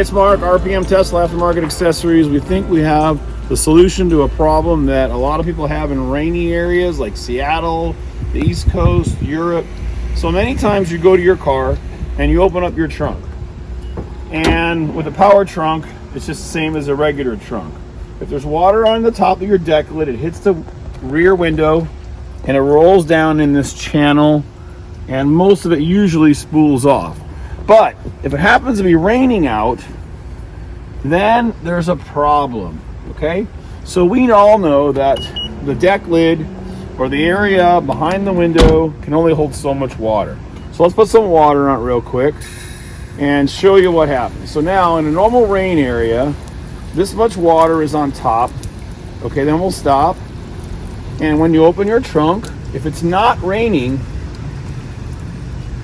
it's Mark, RPM Tesla Aftermarket Accessories. We think we have the solution to a problem that a lot of people have in rainy areas like Seattle, the East Coast, Europe. So many times you go to your car and you open up your trunk. And with a power trunk, it's just the same as a regular trunk. If there's water on the top of your deck lid, it hits the rear window and it rolls down in this channel, and most of it usually spools off. But if it happens to be raining out, then there's a problem, okay? So we all know that the deck lid or the area behind the window can only hold so much water. So let's put some water on it real quick and show you what happens. So now in a normal rain area, this much water is on top. Okay, then we'll stop. And when you open your trunk, if it's not raining,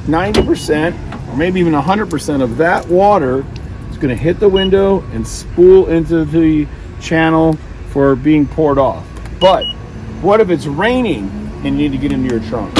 90% or maybe even 100% of that water is going to hit the window and spool into the channel for being poured off. But what if it's raining and you need to get into your trunk?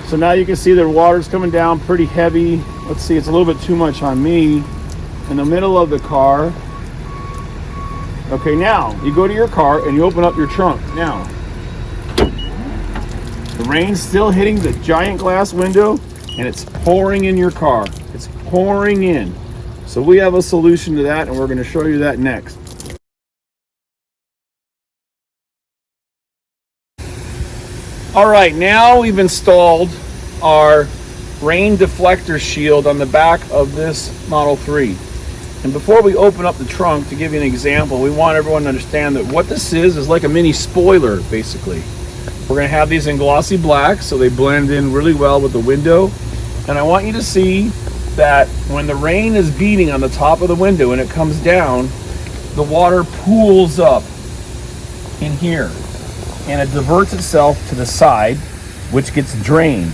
So now you can see the water's coming down pretty heavy. Let's see, it's a little bit too much on me in the middle of the car. Okay, now you go to your car and you open up your trunk. Now, the rain's still hitting the giant glass window and it's pouring in your car. It's pouring in. So we have a solution to that, and we're going to show you that next. All right, now we've installed our rain deflector shield on the back of this Model 3. And before we open up the trunk, to give you an example, we want everyone to understand that what this is like a mini spoiler, basically. We're going to have these in glossy black, so they blend in really well with the window. And I want you to see that when the rain is beating on the top of the window and it comes down, the water pools up in here. And it diverts itself to the side, which gets drained.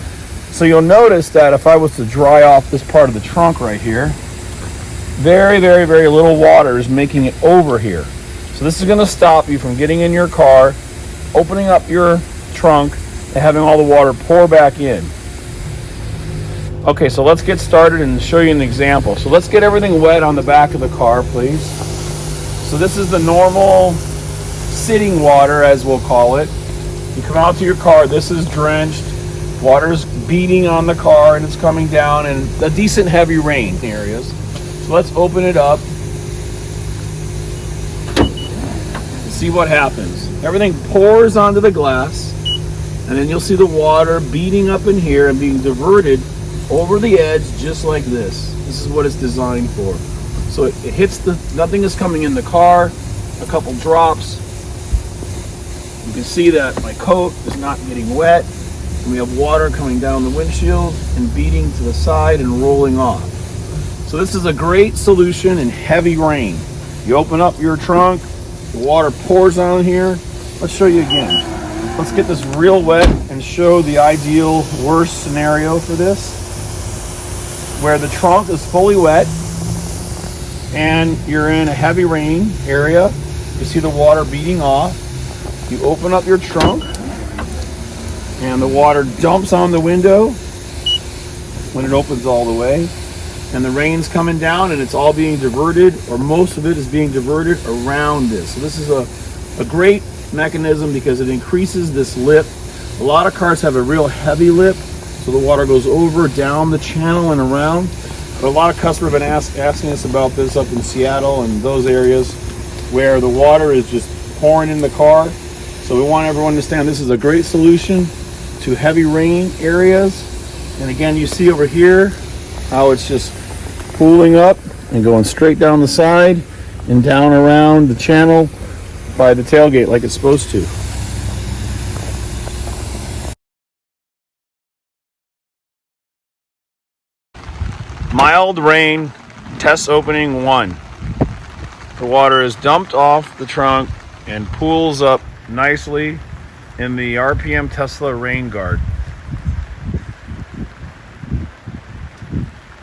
So you'll notice that if I was to dry off this part of the trunk right here, very, very, very little water is making it over here. So this is going to stop you from getting in your car, opening up your trunk, and having all the water pour back in. Okay, so let's get started and show you an example. So let's get everything wet on the back of the car, please. So this is the normal sitting water, as we'll call it. You come out to your car, this is drenched, water's beating on the car and it's coming down, and a decent heavy rain areas. So let's open it up and see what happens. Everything pours onto the glass, and then you'll see the water beating up in here and being diverted over the edge just like this. This is what it's designed for. So it hits nothing is coming in the car, a couple drops. You can see that my coat is not getting wet, and we have water coming down the windshield and beating to the side and rolling off. So this is a great solution in heavy rain. You open up your trunk, the water pours on here. Let's show you again. Let's get this real wet and show the ideal worst scenario for this, where the trunk is fully wet and you're in a heavy rain area. You see the water beating off. You open up your trunk and the water dumps on the window when it opens all the way. And the rain's coming down and it's all being diverted, or most of it is being diverted around this. So this is a great mechanism because it increases this lip. A lot of cars have a real heavy lip, so the water goes over, down the channel and around. But a lot of customers have been asking us about this up in Seattle and those areas where the water is just pouring in the car. So we want everyone to understand this is a great solution to heavy rain areas. And again, you see over here how it's just pooling up and going straight down the side and down around the channel by the tailgate like it's supposed to. Mild rain, test opening 1. The water is dumped off the trunk and pools up nicely in the RPM Tesla rain guard.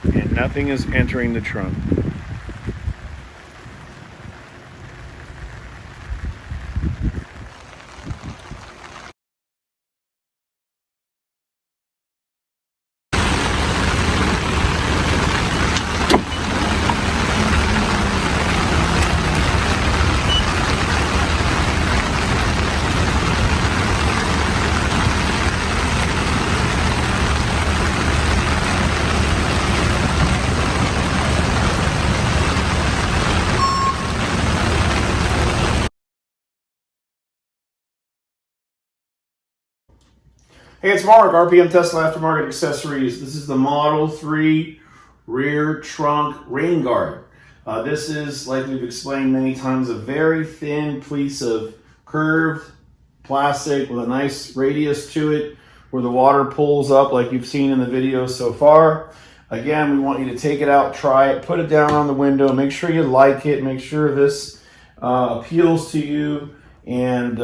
And nothing is entering the trunk. Hey, it's Mark, RPM Tesla Aftermarket Accessories. This is the Model 3 rear trunk rain guard. This is, like we've explained many times, a very thin piece of curved plastic with a nice radius to it where the water pulls up like you've seen in the video so far. Again, we want you to take it out, try it, put it down on the window, make sure you like it, make sure this appeals to you and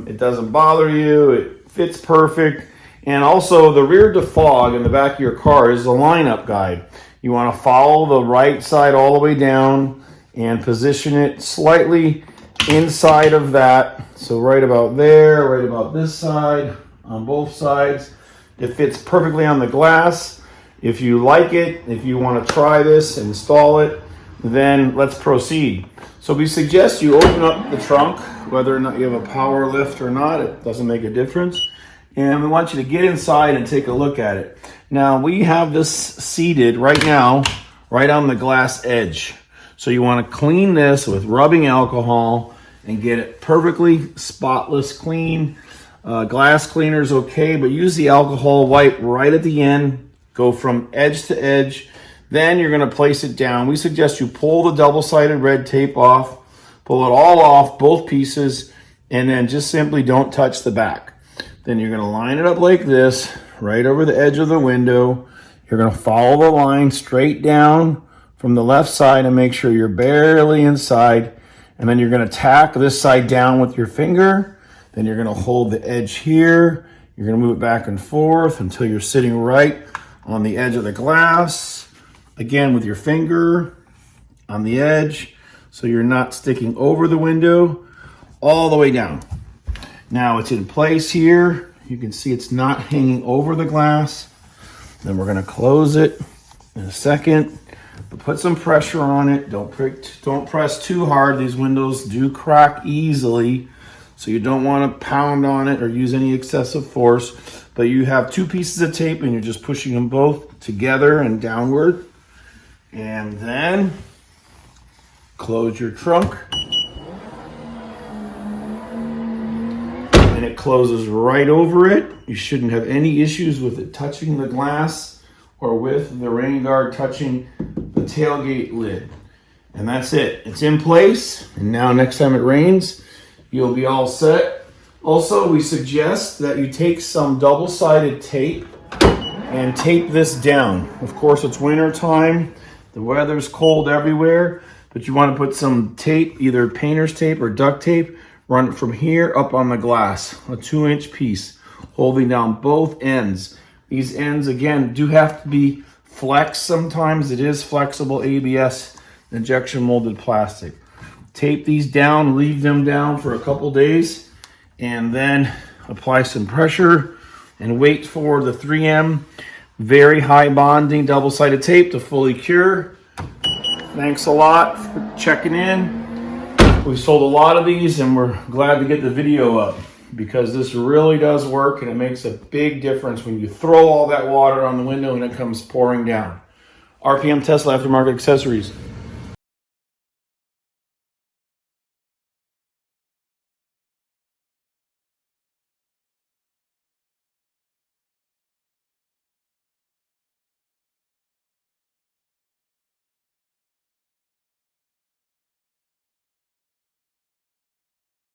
it doesn't bother you, it fits perfect. And also the rear defog in the back of your car is a lineup guide. You want to follow the right side all the way down and position it slightly inside of that. So right about there, right about this side, on both sides. It fits perfectly on the glass. If you like it, if you want to try this, install it, then let's proceed. So we suggest you open up the trunk, whether or not you have a power lift or not, it doesn't make a difference. And we want you to get inside and take a look at it. Now we have this seated right now, right on the glass edge. So you want to clean this with rubbing alcohol and get it perfectly spotless clean. Glass cleaner is okay, but use the alcohol wipe right at the end. Go from edge to edge. Then you're going to place it down. We suggest you pull the double-sided red tape off, pull it all off, both pieces, and then just simply don't touch the back. Then you're going to line it up like this, right over the edge of the window. You're going to follow the line straight down from the left side and make sure you're barely inside. And then you're going to tack this side down with your finger. Then you're going to hold the edge here. You're going to move it back and forth until you're sitting right on the edge of the glass. Again, with your finger on the edge, so you're not sticking over the window, all the way down. Now it's in place here. You can see it's not hanging over the glass. Then we're going to close it in a second. But put some pressure on it. Don't press too hard. These windows do crack easily, so you don't want to pound on it or use any excessive force. But you have two pieces of tape and you're just pushing them both together and downward. And then close your trunk. And it closes right over it. You shouldn't have any issues with it touching the glass or with the rain guard touching the tailgate lid. And that's it. It's in place. And now next time it rains, you'll be all set. Also, we suggest that you take some double-sided tape and tape this down. Of course, it's winter time. The weather's cold everywhere, but you want to put some tape, either painter's tape or duct tape, run it from here up on the glass, a 2-inch piece, holding down both ends. These ends, again, do have to be flexed sometimes. It is flexible ABS injection molded plastic. Tape these down, leave them down for a couple days, and then apply some pressure and wait for the 3M very high bonding double-sided tape to fully cure. Thanks a lot for checking in. We've sold a lot of these and we're glad to get the video up because this really does work and it makes a big difference when you throw all that water on the window and it comes pouring down. RPM Tesla Aftermarket Accessories.